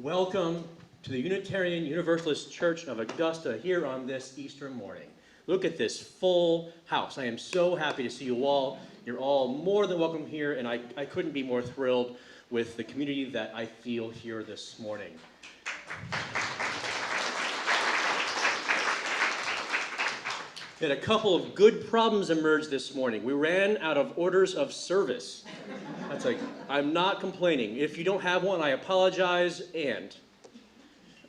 Welcome to the Unitarian Universalist Church of Augusta here on this Easter morning. Look at this full house. I am so happy to see you all. You're all more than welcome here, and I couldn't be more thrilled with the community that I feel here this morning. We had a couple of good problems emerge this morning. We ran out of orders of service. That's like, I'm not complaining. If you don't have one, I apologize. And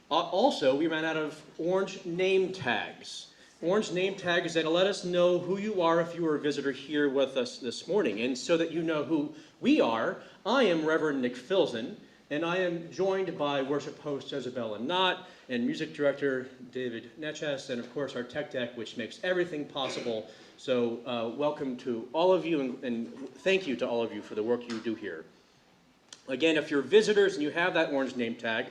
also, we ran out of orange name tags. Orange name tags that let us know who you are if you were a visitor here with us this morning. And so that you know who we are, I am Reverend Nick Filzen, and I am joined by worship host Isabella Knott and music director David Neches, and of course our tech deck, which makes everything possible. So welcome to all of you, and thank you to all of you for the work you do here. Again, if you're visitors and you have that orange name tag,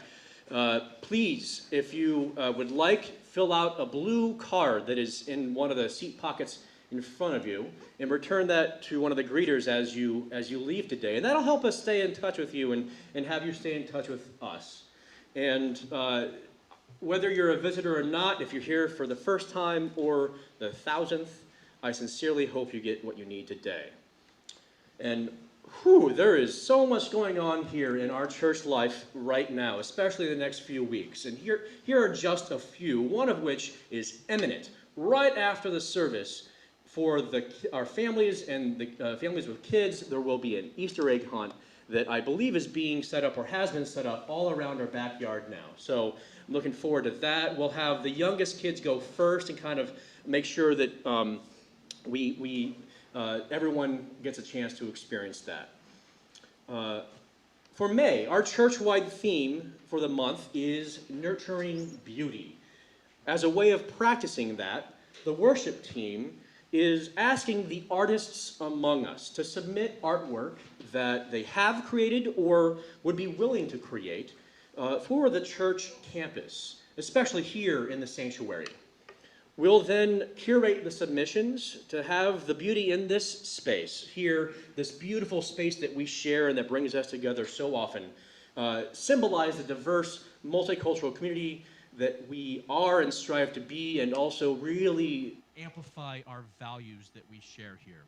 please, if you would like, fill out a blue card that is in one of the seat pockets in front of you, and return that to one of the greeters as you leave today. And that'll help us stay in touch with you and have you stay in touch with us. And whether you're a visitor or not, if you're here for the first time or the 1,000th, I sincerely hope you get what you need today. And there is so much going on here in our church life right now, especially the next few weeks. And here are just a few, one of which is imminent. Right after the service, for our families and the families with kids, there will be an Easter egg hunt that I believe is being set up or has been set up all around our backyard now. So I'm looking forward to that. We'll have the youngest kids go first and kind of make sure that everyone gets a chance to experience that. For May, our church-wide theme for the month is nurturing beauty. As a way of practicing that, the worship team is asking the artists among us to submit artwork that they have created or would be willing to create for the church campus, especially here in the sanctuary. We'll then curate the submissions to have the beauty in this space here, this beautiful space that we share and that brings us together so often, symbolize the diverse multicultural community that we are and strive to be, and also really amplify our values that we share here.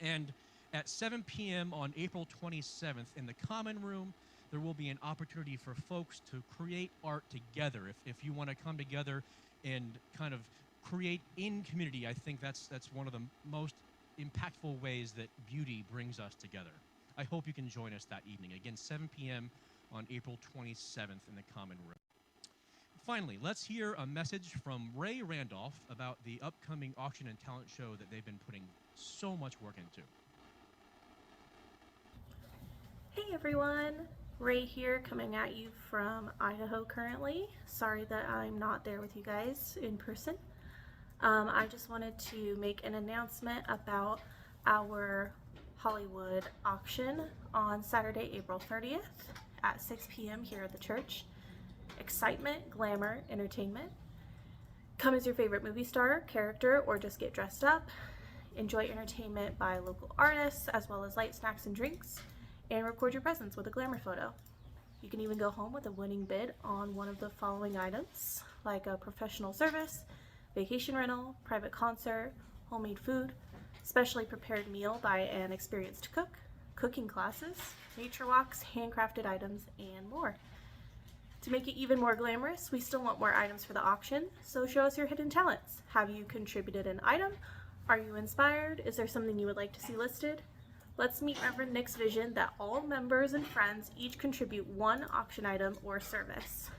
And at 7 p.m. on April 27th in the Common Room, there will be an opportunity for folks to create art together. If you want to come together and kind of create in community, I think that's one of the most impactful ways that beauty brings us together. I hope you can join us that evening. Again, 7 p.m. on April 27th in the Common Room. Finally, let's hear a message from Ray Randolph about the upcoming auction and talent show that they've been putting so much work into. Hey everyone, Ray here, coming at you from Idaho currently. Sorry that I'm not there with you guys in person. I just wanted to make an announcement about our Hollywood auction on Saturday, April 30th at 6 p.m. here at the church. Excitement, glamour, entertainment. Come as your favorite movie star, character, or just get dressed up. Enjoy entertainment by local artists, as well as light snacks and drinks, and record your presence with a glamour photo. You can even go home with a winning bid on one of the following items, like a professional service, vacation rental, private concert, homemade food, specially prepared meal by an experienced cook, cooking classes, nature walks, handcrafted items, and more. To make it even more glamorous, we still want more items for the auction, so show us your hidden talents. Have you contributed an item? Are you inspired? Is there something you would like to see listed? Let's meet Reverend Nick's vision that all members and friends each contribute one auction item or service.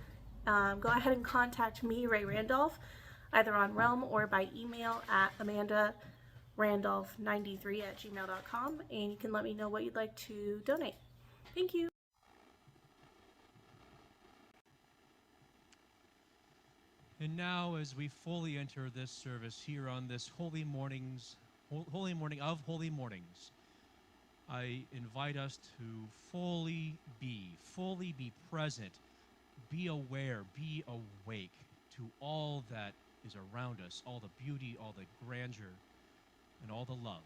Go ahead and contact me, Ray Randolph, either on Realm or by email at amandarandolph93@gmail.com, and you can let me know what you'd like to donate. Thank you. And now, as we fully enter this service here on this holy morning of holy mornings, I invite us to fully be present, be aware, be awake to all that is around us, all the beauty, all the grandeur, and all the love.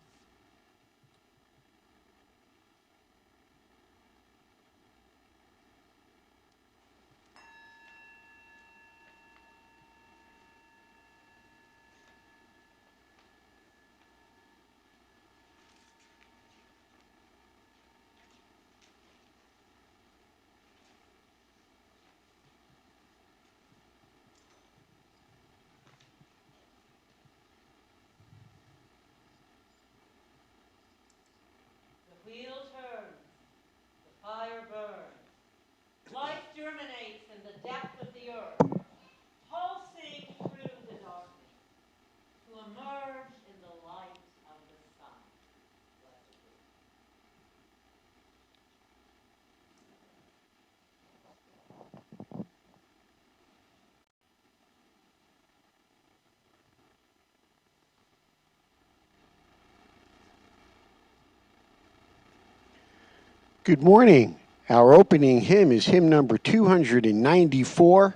earth, pulsing through the darkness, to emerge in the light of the sun. Blessed be. Good morning. Our opening hymn is hymn number 294.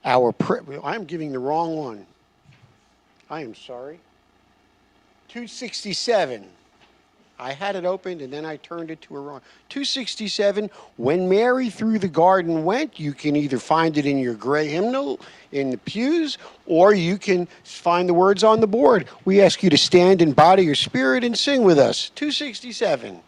I'm giving the wrong one. I am sorry. 267. I had it opened and then I turned it to a wrong. 267, When Mary Through the Garden Went. You can either find it in your gray hymnal in the pews, or you can find the words on the board. We ask you to stand in body or spirit and sing with us. 267.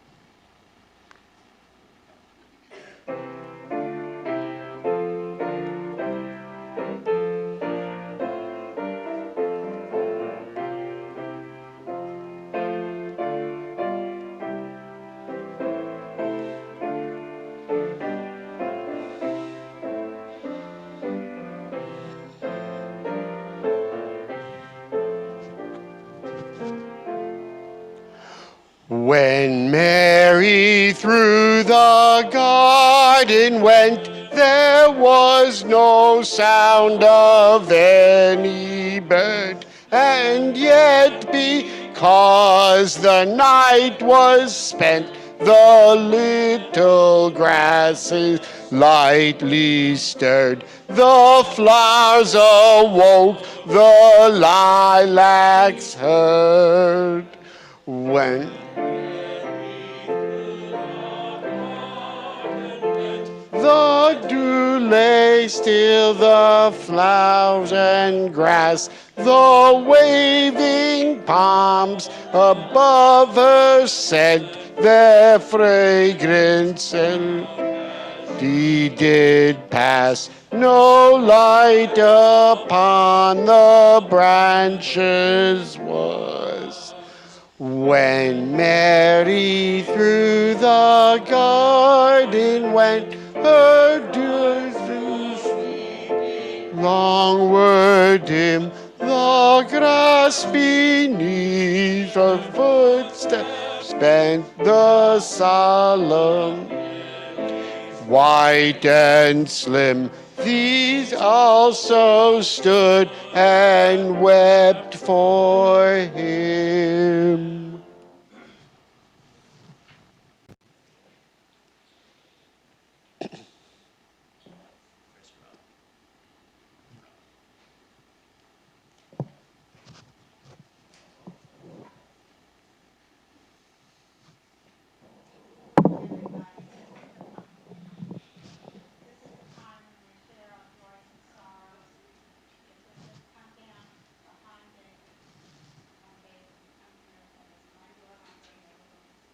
When Mary through the garden went, there was no sound of any bird. And yet because the night was spent, the little grasses lightly stirred. The flowers awoke, the lilacs heard. When the dew lay still, the flowers and grass, the waving palms above her sent their fragrance, and he did pass. No light upon the branches was. When Mary through the garden went, her distance long were dim, the grass beneath her footsteps bent the solemn, white and slim. These also stood and wept for him.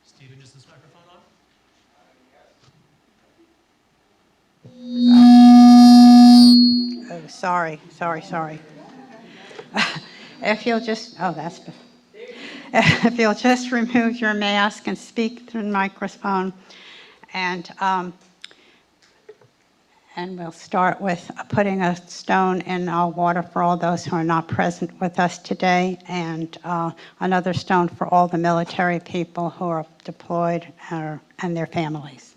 Stephen, is this microphone on? Oh, sorry. If you'll just, if you'll just remove your mask and speak through the microphone, and we'll start with putting a stone in water for all those who are not present with us today, and another stone for all the military people who are deployed and their families.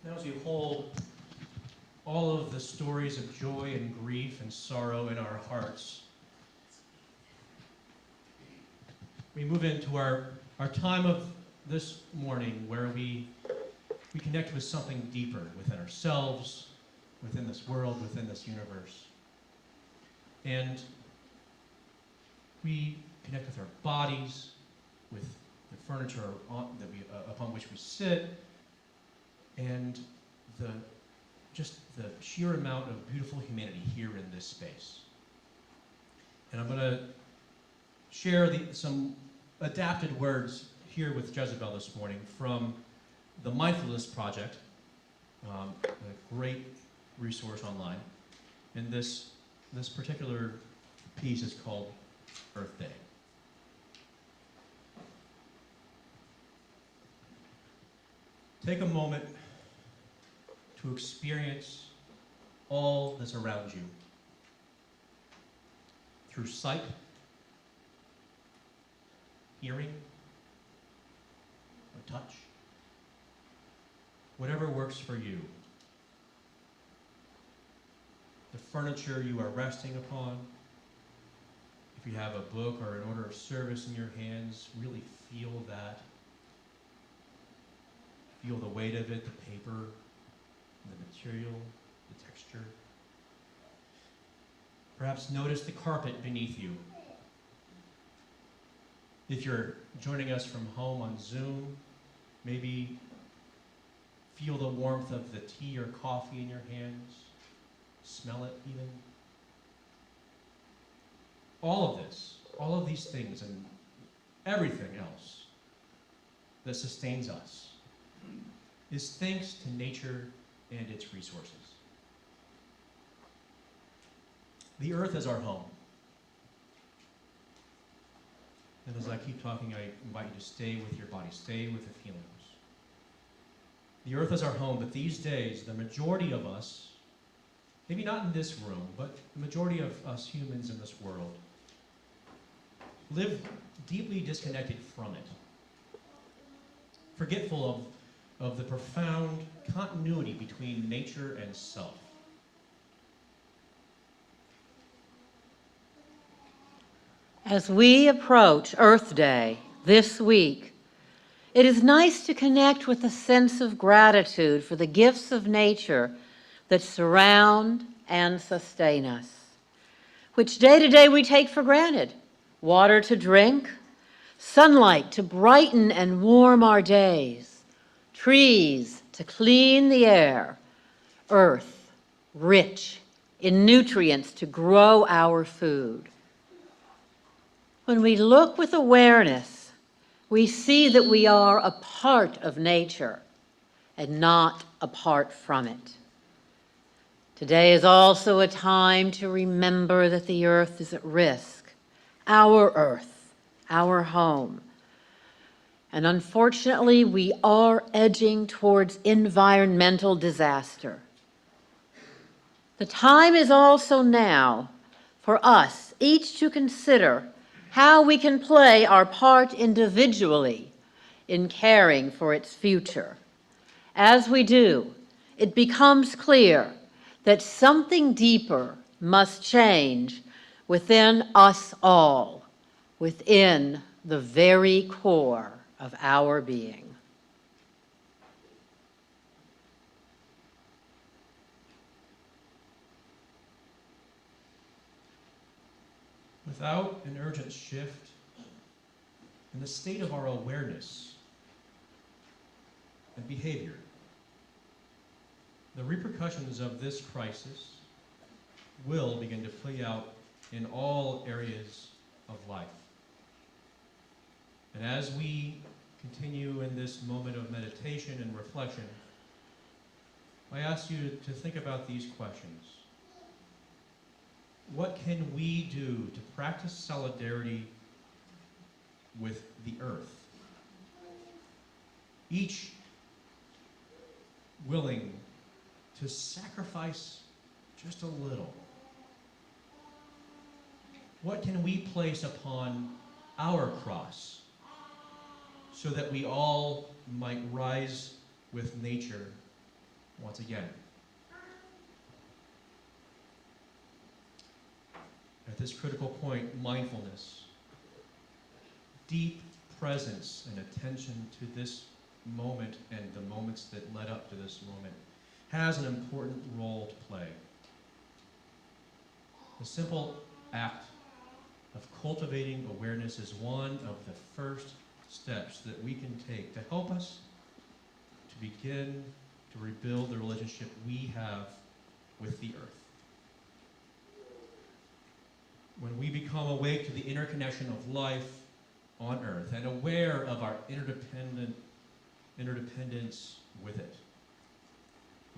Now, as you hold all of the stories of joy and grief and sorrow in our hearts, we move into our time of this morning where we connect with something deeper within ourselves, within this world, within this universe. And we connect with our bodies, with the furniture upon which we sit, and just the sheer amount of beautiful humanity here in this space. And I'm going to share some adapted words here with Jezebel this morning from the Mindfulness Project, a great resource online. And this particular piece is called Earth Day. Take a moment to experience all that's around you through sight, hearing, or touch, whatever works for you. The furniture you are resting upon, if you have a book or an order of service in your hands, really feel that. Feel the weight of it, the paper, the material, the texture. Perhaps notice the carpet beneath you. If you're joining us from home on Zoom, maybe feel the warmth of the tea or coffee in your hands. Smell it even. All of these things and everything else that sustains us is thanks to nature and its resources. The earth is our home. And as I keep talking, I invite you to stay with your body, stay with the feelings. The earth is our home, but these days, the majority of us, maybe not in this room, but the majority of us humans in this world, live deeply disconnected from it, forgetful of the profound continuity between nature and self. As we approach Earth Day this week, it is nice to connect with a sense of gratitude for the gifts of nature that surround and sustain us, which day to day we take for granted. Water to drink, sunlight to brighten and warm our days, trees to clean the air, earth rich in nutrients to grow our food. When we look with awareness, we see that we are a part of nature and not apart from it. Today is also a time to remember that the earth is at risk, our earth, our home. And unfortunately, we are edging towards environmental disaster. The time is also now for us each to consider how we can play our part individually in caring for its future. As we do, it becomes clear that something deeper must change within us all, within the very core of our being. Without an urgent shift in the state of our awareness and behavior, the repercussions of this crisis will begin to play out in all areas of life. And as we continue in this moment of meditation and reflection, I ask you to think about these questions. What can we do to practice solidarity with the earth? Each willing to sacrifice just a little. What can we place upon our cross so that we all might rise with nature once again? At this critical point, mindfulness, deep presence and attention to this moment and the moments that led up to this moment has an important role to play. The simple act of cultivating awareness is one of the first steps that we can take to help us to begin to rebuild the relationship we have with the earth. When we become awake to the interconnection of life on earth and aware of our interdependence with it,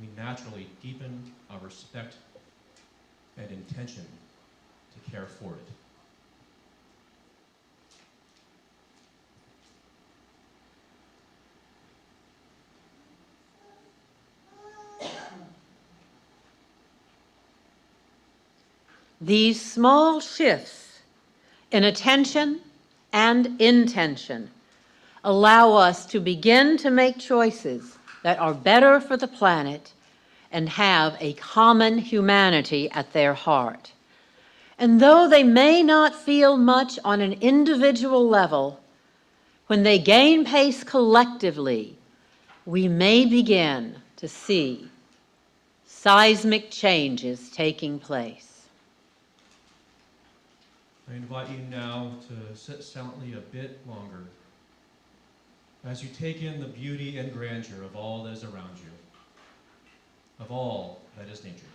we naturally deepen our respect and intention to care for it. These small shifts in attention and intention allow us to begin to make choices that are better for the planet and have a common humanity at their heart. And though they may not feel much on an individual level, when they gain pace collectively, we may begin to see seismic changes taking place. I invite you now to sit silently a bit longer as you take in the beauty and grandeur of all that is around you, of all that is nature.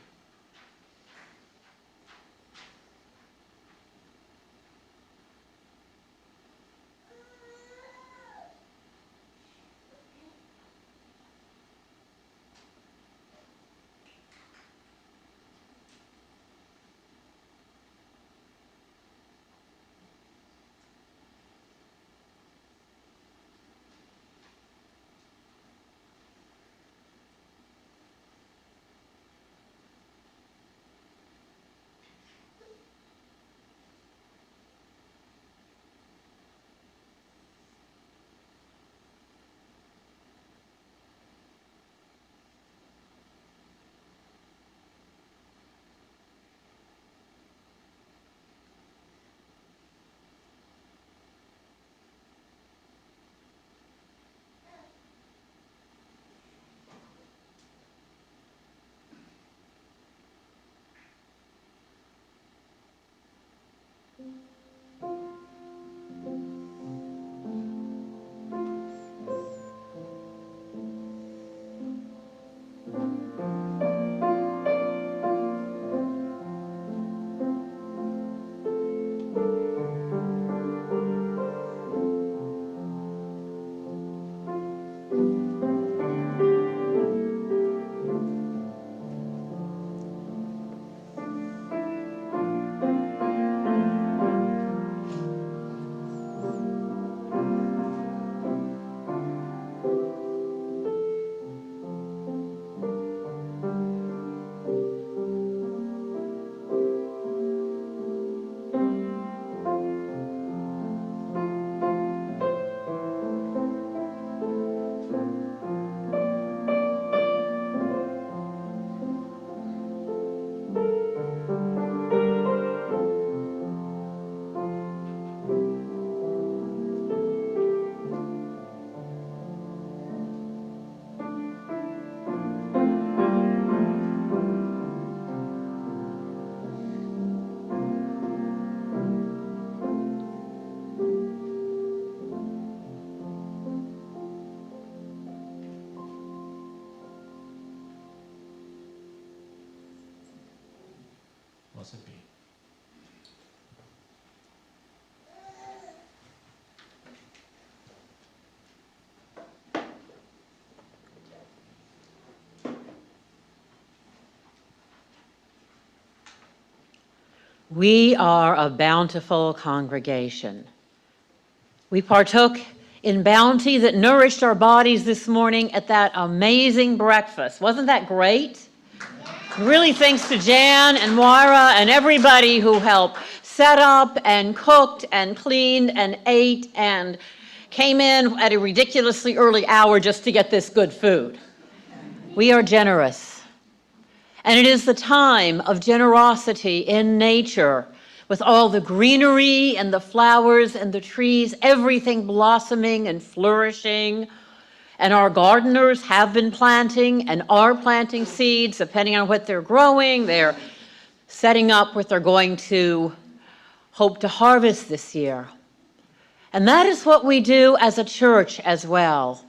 Blessed be. We are a bountiful congregation. We partook in bounty that nourished our bodies this morning at that amazing breakfast. Wasn't that great? Really thanks to Jan and Moira and everybody who helped set up and cooked and cleaned and ate and came in at a ridiculously early hour just to get this good food. We are generous. And it is the time of generosity in nature, with all the greenery and the flowers and the trees, everything blossoming and flourishing. And our gardeners have been planting and are planting seeds, depending on what they're growing. They're setting up what they're going to hope to harvest this year. And that is what we do as a church as well.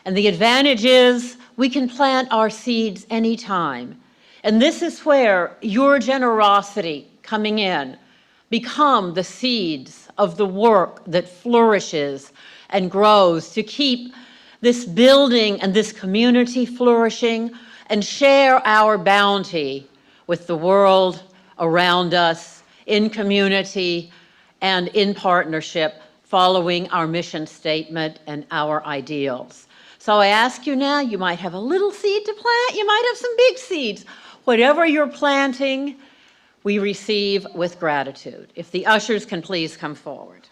And the advantage is we can plant our seeds anytime. And this is where your generosity coming in become the seeds of the work that flourishes and grows to keep this building and this community flourishing, and share our bounty with the world around us in community and in partnership, following our mission statement and our ideals. So I ask you now, you might have a little seed to plant, you might have some big seeds. Whatever you're planting, we receive with gratitude. If the ushers can please come forward.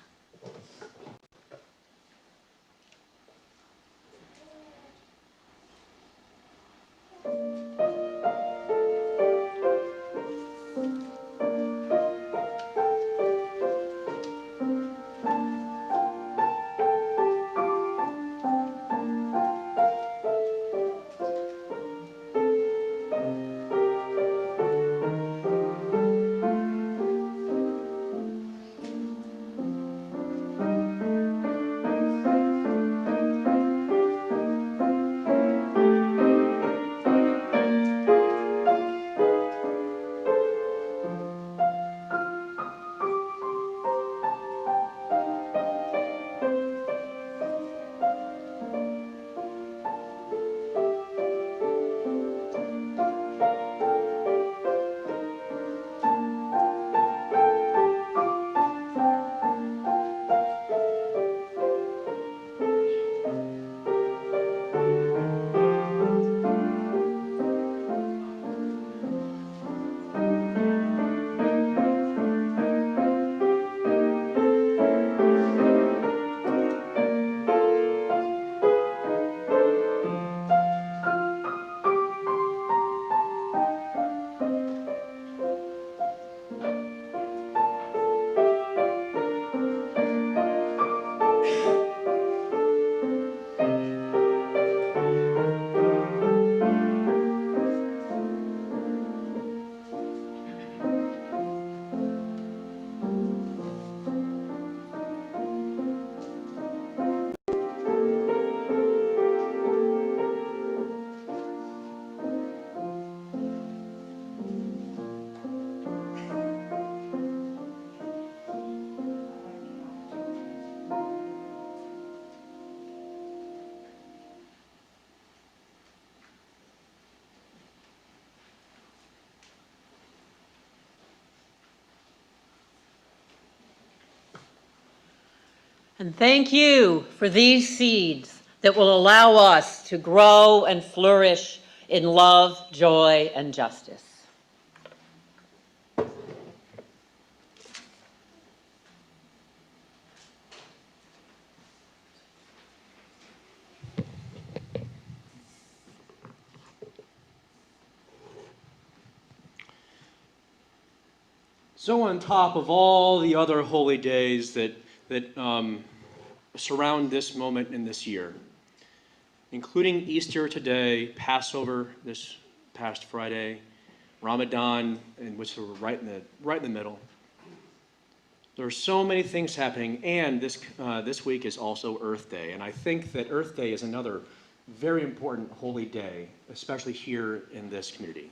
And thank you for these seeds that will allow us to grow and flourish in love, joy, and justice. So on top of all the other holy days that surround this moment in this year, including Easter today, Passover this past Friday, Ramadan, in which we're right in the middle. There are so many things happening, and this week is also Earth Day, and I think that Earth Day is another very important holy day, especially here in this community.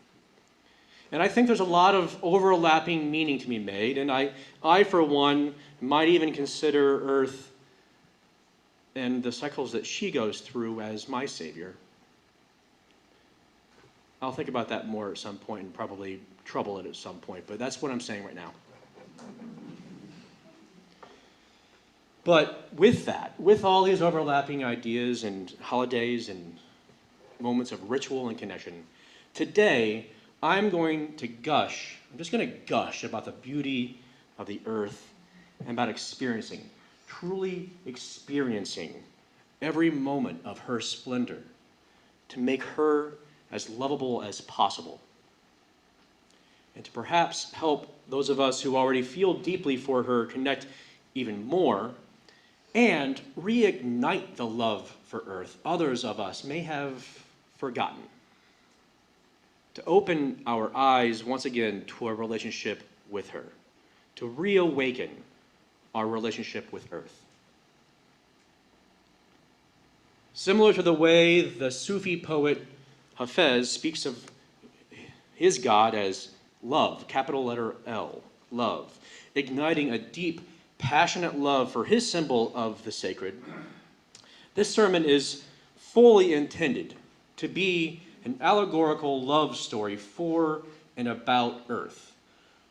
And I think there's a lot of overlapping meaning to be made, and I for one, might even consider Earth and the cycles that she goes through as my savior. I'll think about that more at some point and probably trouble it at some point, but that's what I'm saying right now. But with that, with all these overlapping ideas and holidays and moments of ritual and connection, today I'm going to gush, I'm just going to gush about the beauty of the earth and about experiencing, truly experiencing every moment of her splendor to make her as lovable as possible, and to perhaps help those of us who already feel deeply for her connect even more and reignite the love for Earth others of us may have forgotten, to open our eyes once again to our relationship with her, to reawaken our relationship with Earth. Similar to the way the Sufi poet Hafez speaks of his God as love, capital letter L, love, igniting a deep passionate love for his symbol of the sacred, this sermon is fully intended to be an allegorical love story for and about Earth,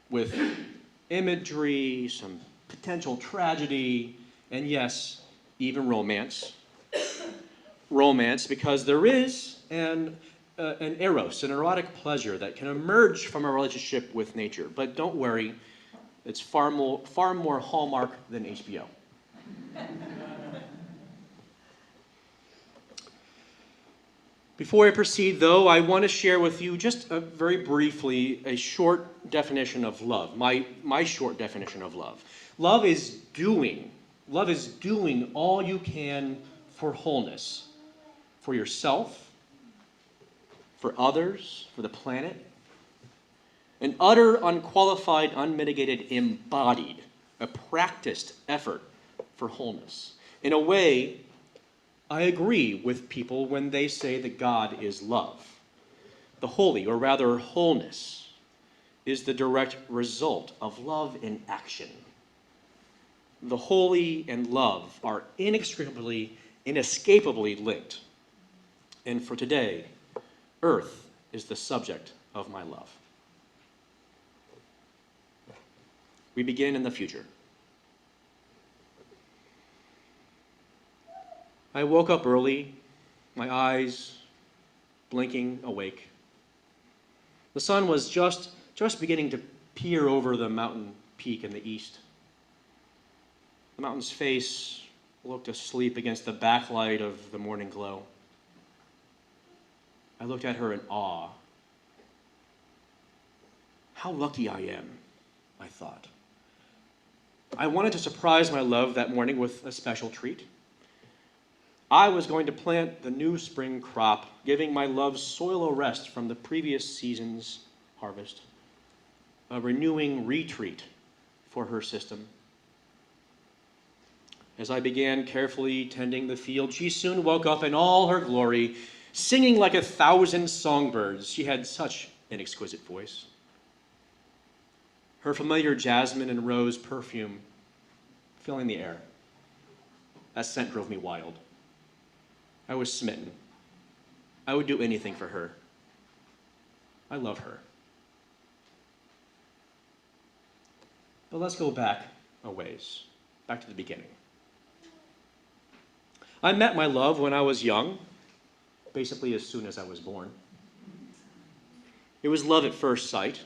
with imagery, some potential tragedy, and yes, even romance. Romance, because there is an eros, an erotic pleasure that can emerge from a relationship with nature. But don't worry, it's far more Hallmark than HBO. Before I proceed, though, I want to share with you just very briefly a short definition of love, my short definition of love. Love is doing all you can for wholeness, for yourself, for others, for the planet. An utter, unqualified, unmitigated, embodied, a practiced effort for wholeness. In a way, I agree with people when they say that God is love. The holy, or rather wholeness, is the direct result of love in action. The holy and love are inescapably linked. And for today, Earth is the subject of my love. We begin in the future. I woke up early, my eyes blinking awake. The sun was just beginning to peer over the mountain peak in the east. The mountain's face looked asleep against the backlight of the morning glow. I looked at her in awe. How lucky I am, I thought. I wanted to surprise my love that morning with a special treat. I was going to plant the new spring crop, giving my love soil a rest from the previous season's harvest, a renewing retreat for her system. As I began carefully tending the field, she soon woke up in all her glory, singing like 1,000 songbirds. She had such an exquisite voice. Her familiar jasmine and rose perfume filling the air. That scent drove me wild. I was smitten. I would do anything for her. I love her. But let's go back a ways, back to the beginning. I met my love when I was young, basically as soon as I was born. It was love at first sight.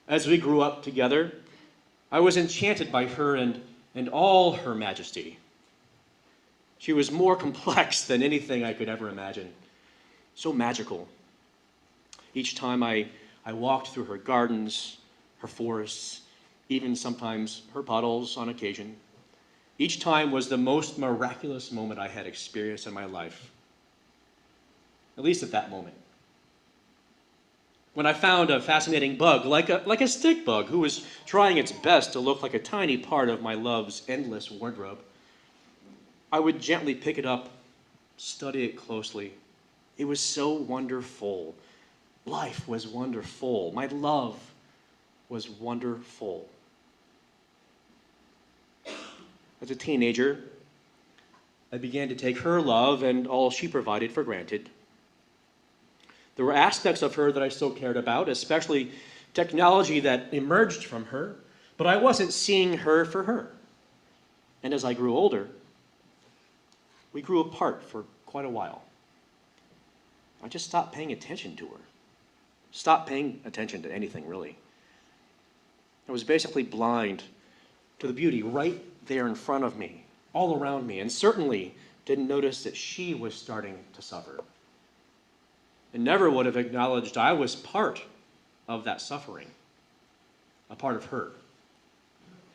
As we grew up together, I was enchanted by her and all her majesty. She was more complex than anything I could ever imagine. So magical. Each time I walked through her gardens, her forests, even sometimes her puddles on occasion, each time was the most miraculous moment I had experienced in my life. At least at that moment. When I found a fascinating bug, like a stick bug, who was trying its best to look like a tiny part of my love's endless wardrobe, I would gently pick it up, study it closely. It was so wonderful. Life was wonderful. My love was wonderful. As a teenager, I began to take her love and all she provided for granted. There were aspects of her that I still cared about, especially technology that emerged from her, but I wasn't seeing her for her. And as I grew older, we grew apart for quite a while. I just stopped paying attention to her. Stopped paying attention to anything, really. I was basically blind to the beauty right there in front of me, all around me, and certainly didn't notice that she was starting to suffer. And never would have acknowledged I was part of that suffering, a part of her.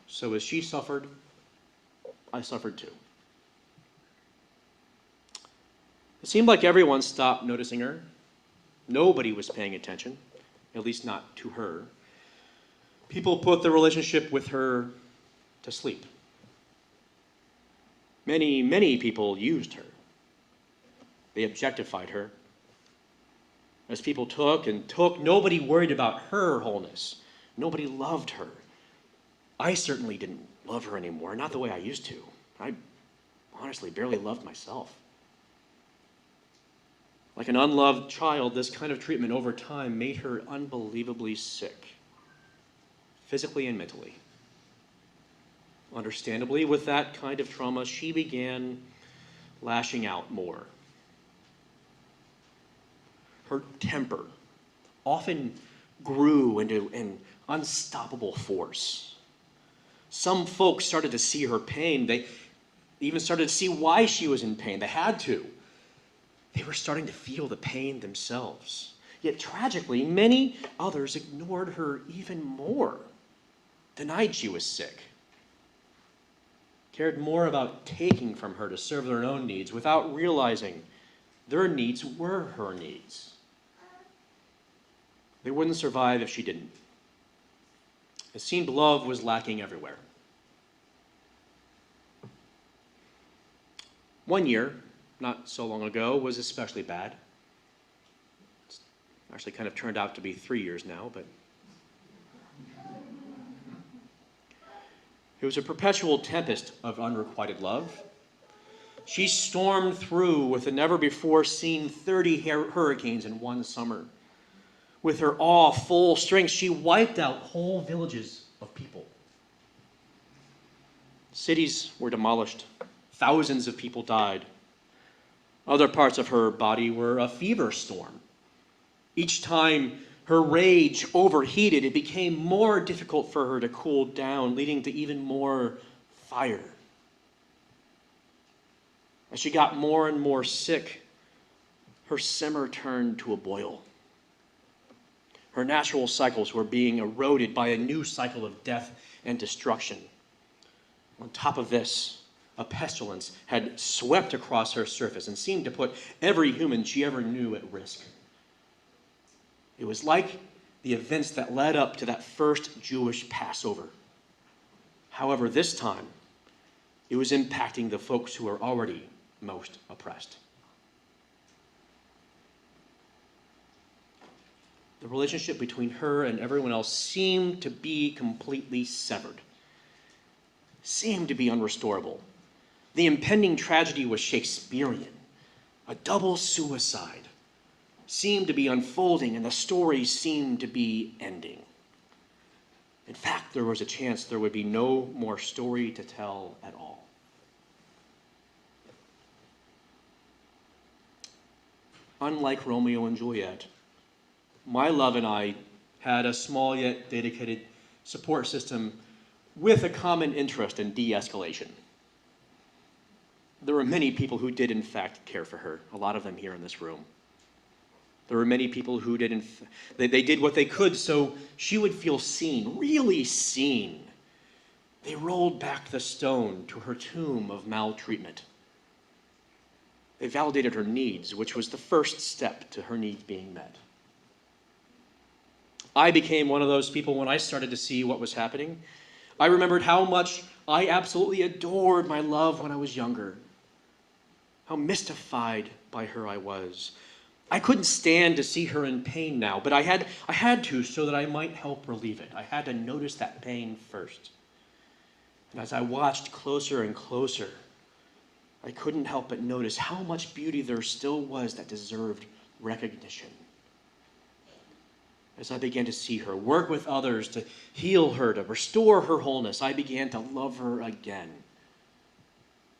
So as she suffered, I suffered too. It seemed like everyone stopped noticing her. Nobody was paying attention, at least not to her. People put the relationship with her to sleep. Many, many people used her. They objectified her. As people took and took, nobody worried about her wholeness. Nobody loved her. I certainly didn't love her anymore, not the way I used to. I honestly barely loved myself. Like an unloved child, this kind of treatment over time made her unbelievably sick, physically and mentally. Understandably, with that kind of trauma, she began lashing out more. Her temper often grew into an unstoppable force. Some folks started to see her pain. They even started to see why she was in pain. They had to. They were starting to feel the pain themselves. Yet tragically, many others ignored her even more, denied she was sick, cared more about taking from her to serve their own needs without realizing their needs were her needs. They wouldn't survive if she didn't. It seemed love was lacking everywhere. One year, not so long ago, was especially bad. It's actually kind of turned out to be 3 years now, but it was a perpetual tempest of unrequited love. She stormed through with a never-before-seen 30 hurricanes in one summer. With her awe full strength, she wiped out whole villages of people. Cities were demolished. Thousands of people died. Other parts of her body were a fever storm. Each time her rage overheated, it became more difficult for her to cool down, leading to even more fire. As she got more and more sick, her simmer turned to a boil. Her natural cycles were being eroded by a new cycle of death and destruction. On top of this, a pestilence had swept across her surface and seemed to put every human she ever knew at risk. It was like the events that led up to that first Jewish Passover. However, this time, it was impacting the folks who were already most oppressed. The relationship between her and everyone else seemed to be completely severed, seemed to be unrestorable. The impending tragedy was Shakespearean. A double suicide seemed to be unfolding, and the story seemed to be ending. In fact, there was a chance there would be no more story to tell at all. Unlike Romeo and Juliet, my love and I had a small yet dedicated support system with a common interest in de-escalation. There were many people who did in fact care for her, a lot of them here in this room. There were many people who did, they did what they could so she would feel seen, really seen. They rolled back the stone to her tomb of maltreatment. They validated her needs, which was the first step to her needs being met. I became one of those people when I started to see what was happening. I remembered how much I absolutely adored my love when I was younger, how mystified by her I was. I couldn't stand to see her in pain now, but I had to so that I might help relieve it. I had to notice that pain first. And as I watched closer and closer, I couldn't help but notice how much beauty there still was that deserved recognition. As I began to see her, work with others to heal her, to restore her wholeness, I began to love her again.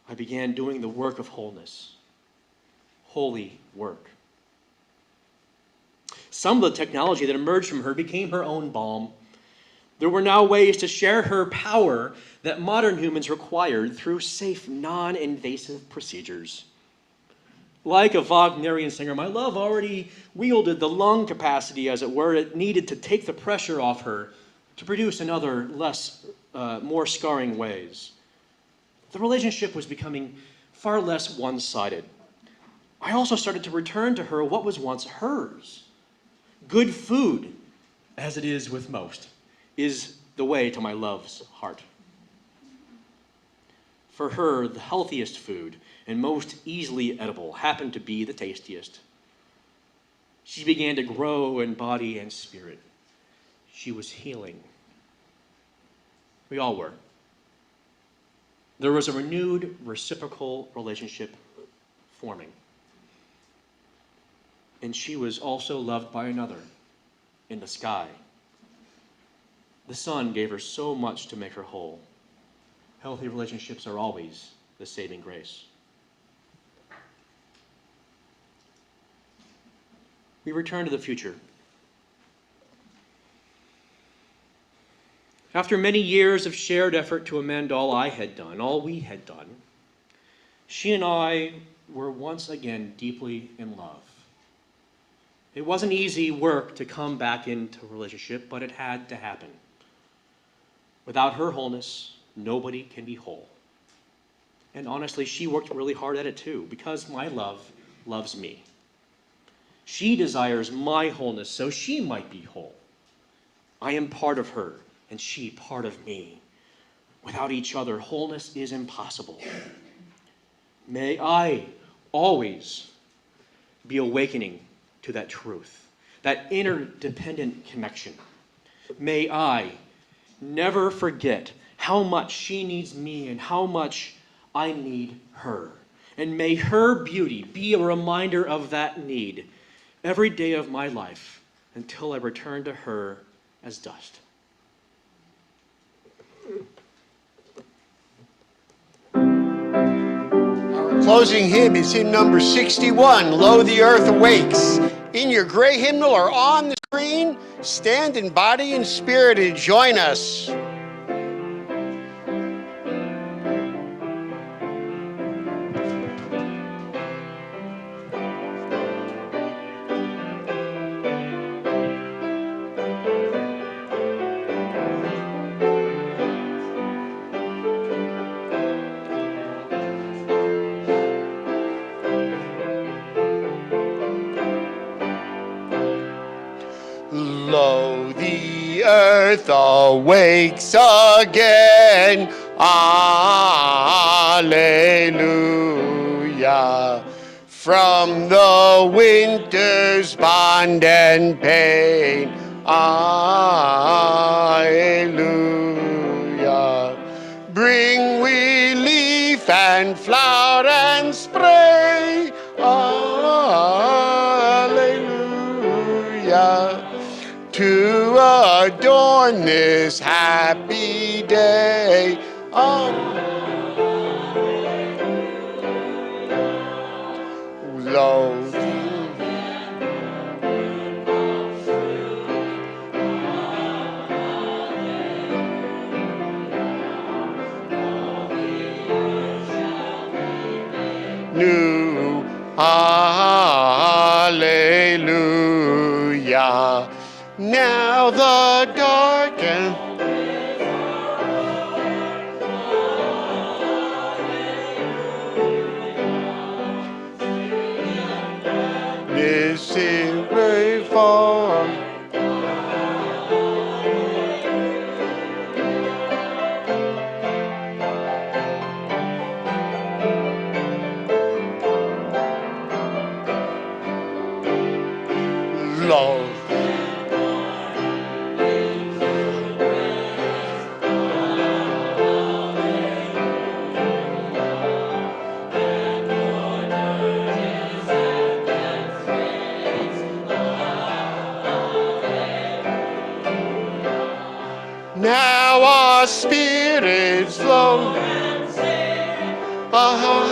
I began doing the work of wholeness, holy work. Some of the technology that emerged from her became her own balm. There were now ways to share her power that modern humans required through safe, non-invasive procedures. Like a Wagnerian singer, my love already wielded the lung capacity, as it were, it needed to take the pressure off her to produce in other, more scarring ways. The relationship was becoming far less one-sided. I also started to return to her what was once hers. Good food, as it is with most, is the way to my love's heart. For her, the healthiest food and most easily edible happened to be the tastiest. She began to grow in body and spirit. She was healing. We all were. There was a renewed reciprocal relationship forming. And she was also loved by another in the sky. The sun gave her so much to make her whole. Healthy relationships are always the saving grace. We return to the future. After many years of shared effort to amend all I had done, all we had done, she and I were once again deeply in love. It wasn't easy work to come back into a relationship, but it had to happen. Without her wholeness, nobody can be whole. And honestly, she worked really hard at it too, because my love loves me. She desires my wholeness so she might be whole. I am part of her, and she part of me. Without each other, wholeness is impossible. May I always be awakening to that truth, that interdependent connection. May I never forget how much she needs me and how much I need her. And may her beauty be a reminder of that need every day of my life until I return to her as dust. Our closing hymn is hymn number 61, Lo, the Earth Awakes. In your gray hymnal or on the screen, stand in body and spirit and join us. Lo, the earth awakes again. Alleluia. From the winter's bond and pain. Alleluia. Bring we leaf and flower and spray. Alleluia. To adorn this happy day. Lo, new, hallelujah. Now the dark and this in great form. Love. Now our spirits flow. Hallelujah.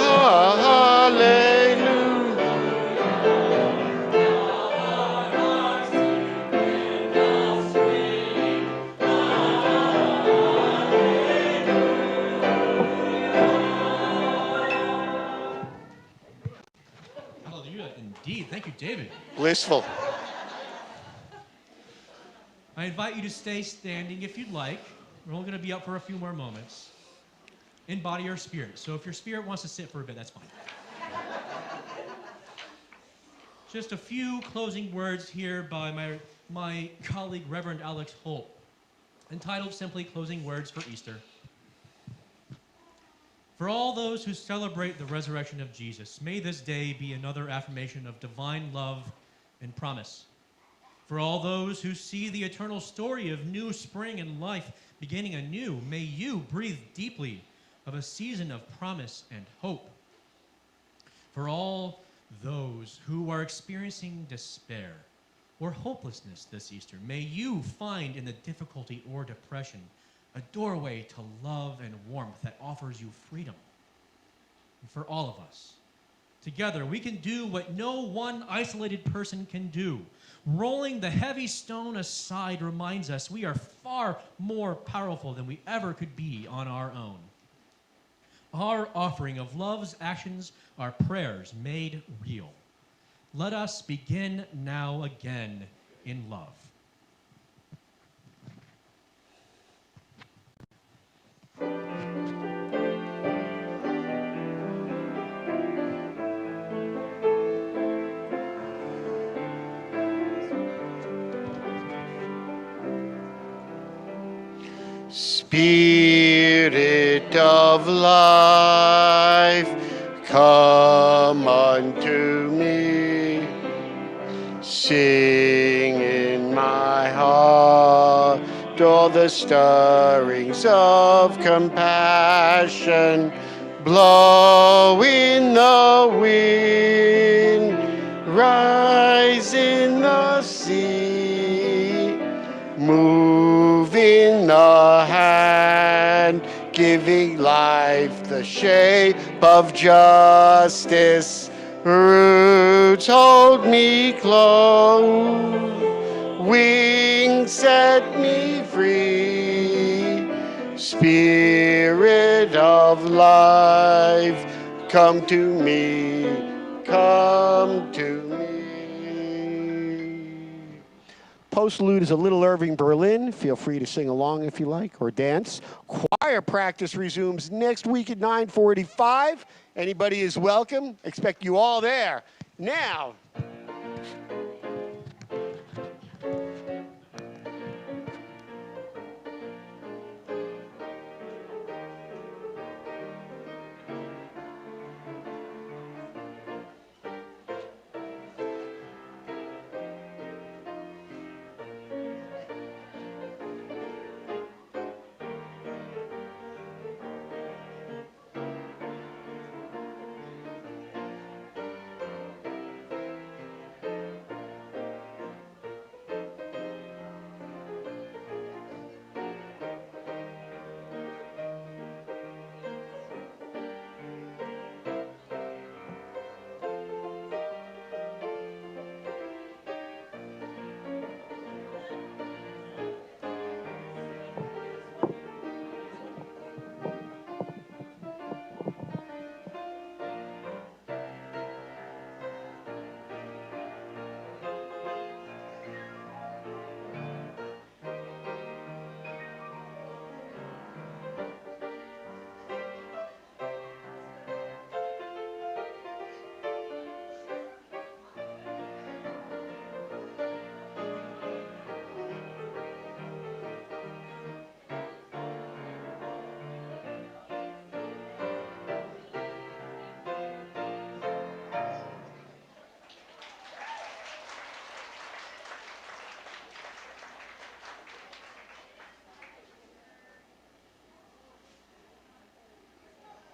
Hallelujah, indeed. Thank you, David. Blissful. I invite you to stay standing if you'd like. We're only going to be up for a few more moments. In body or spirit. So if your spirit wants to sit for a bit, that's fine. Just a few closing words here by my colleague, Reverend Alex Holt, entitled simply Closing Words for Easter. For all those who celebrate the resurrection of Jesus, may this day be another affirmation of divine love and promise. For all those who see the eternal story of new spring and life beginning anew, may you breathe deeply of a season of promise and hope. For all those who are experiencing despair or hopelessness this Easter, may you find in the difficulty or depression a doorway to love and warmth that offers you freedom. And for all of us, together we can do what no one isolated person can do. Rolling the heavy stone aside reminds us we are far more powerful than we ever could be on our own. Our offering of love's actions are prayers made real. Let us begin now again in love. Spirit of life, come unto me. Sing in my heart all the stirrings of compassion. Blow in the wind, rise in the sea. Move in the hand, giving life the shape of justice. Roots hold me close, wings set me free. Spirit of life, come to me, come to me. Postlude is a Little Irving Berlin. Feel free to sing along if you like or dance. Choir practice resumes next week at 9:45. Anybody is welcome. Expect you all there. Now,